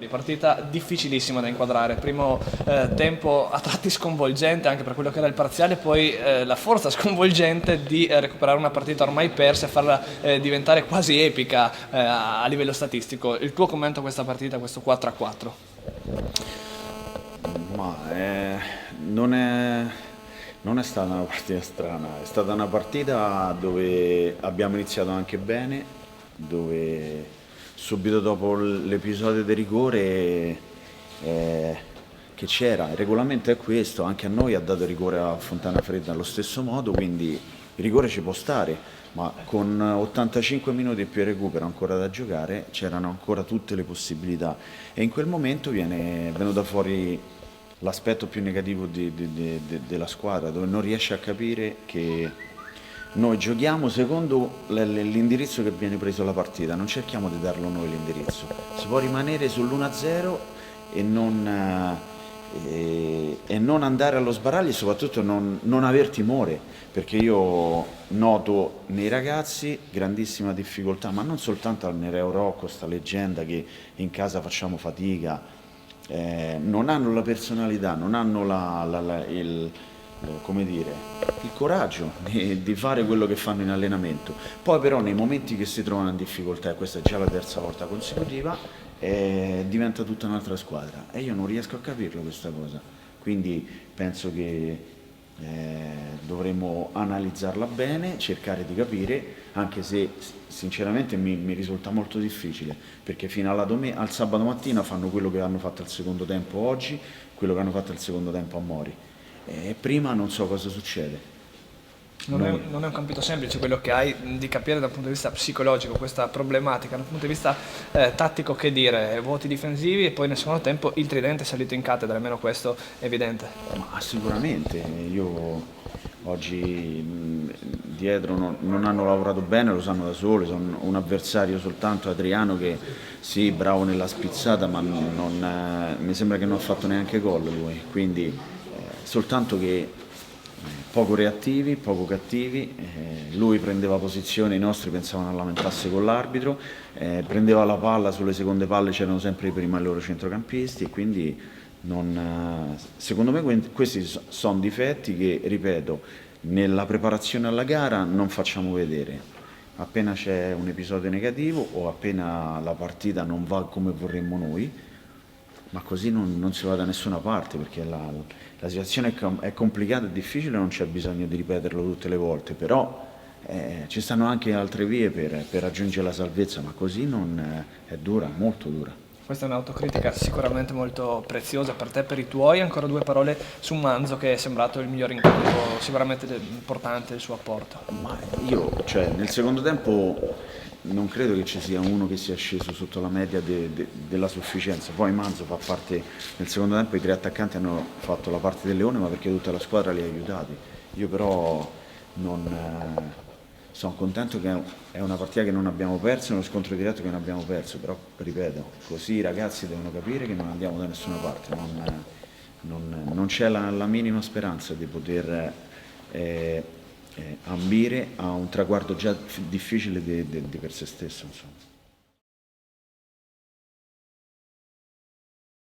Partita difficilissima da inquadrare, primo tempo a tratti sconvolgente anche per quello che era il parziale, poi la forza sconvolgente di recuperare una partita ormai persa e farla diventare quasi epica a livello statistico. Il tuo commento a questa partita, questo 4-4? Ma non è, non è stata una partita strana, è stata una partita dove abbiamo iniziato anche bene, dove subito dopo l'episodio di rigore eh, che c'era, il regolamento è questo, anche a noi ha dato rigore a Fontana Fredda allo stesso modo, quindi il rigore ci può stare, ma con 85 minuti più il recupero ancora da giocare c'erano ancora tutte le possibilità e in quel momento è venuta fuori l'aspetto più negativo della squadra, dove non riesce a capire che noi giochiamo secondo l'indirizzo che viene preso alla partita, non cerchiamo di darlo noi l'indirizzo. Si può rimanere sull'1-0 e non andare allo sbaraglio e soprattutto non aver timore, perché io noto nei ragazzi grandissima difficoltà, ma non soltanto al Nereo Rocco, sta leggenda che in casa facciamo fatica, non hanno la personalità, non hanno come dire, il coraggio di fare quello che fanno in allenamento. Poi però nei momenti che si trovano in difficoltà, e questa è già la terza volta consecutiva, diventa tutta un'altra squadra e io non riesco a capirlo questa cosa. Quindi penso che dovremmo analizzarla bene, cercare di capire, anche se sinceramente mi risulta molto difficile, perché fino al sabato mattina fanno quello che hanno fatto al secondo tempo oggi, quello che hanno fatto al secondo tempo a Mori. E prima non so cosa succede. Noi, Non è un compito semplice quello che hai di capire dal punto di vista psicologico questa problematica, dal punto di vista tattico, che dire, voti difensivi e poi nel secondo tempo il tridente è salito in cattedra, almeno questo è evidente. ma sicuramente, io oggi dietro non hanno lavorato bene, lo sanno da soli, sono un avversario soltanto Adriano che sì, bravo nella spizzata, ma mi sembra che non ha fatto neanche gol lui, quindi soltanto che poco reattivi, poco cattivi, lui prendeva posizione, i nostri pensavano a lamentarsi con l'arbitro, prendeva la palla, sulle seconde palle c'erano sempre prima i loro centrocampisti e quindi secondo me questi sono difetti che, ripeto, nella preparazione alla gara non facciamo vedere. Appena c'è un episodio negativo o appena la partita non va come vorremmo noi, ma così non si va da nessuna parte perché la situazione è complicata, è difficile, non c'è bisogno di ripeterlo tutte le volte, però ci stanno anche altre vie per raggiungere la salvezza, ma così non è dura, molto dura. Questa è un'autocritica sicuramente molto preziosa per te e per i tuoi. Ancora due parole su Manzo, che è sembrato il migliore in campo, sicuramente importante il suo apporto. Ma io, cioè, nel secondo tempo non credo che ci sia uno che sia sceso sotto la media della sufficienza. Poi Manzo fa parte, nel secondo tempo i tre attaccanti hanno fatto la parte del leone, ma perché tutta la squadra li ha aiutati. Io però non sono contento che è una partita che non abbiamo perso, è uno scontro diretto che non abbiamo perso, però ripeto, così i ragazzi devono capire che non andiamo da nessuna parte, non c'è la minima speranza di poter ambire a un traguardo già difficile per se stesso, insomma.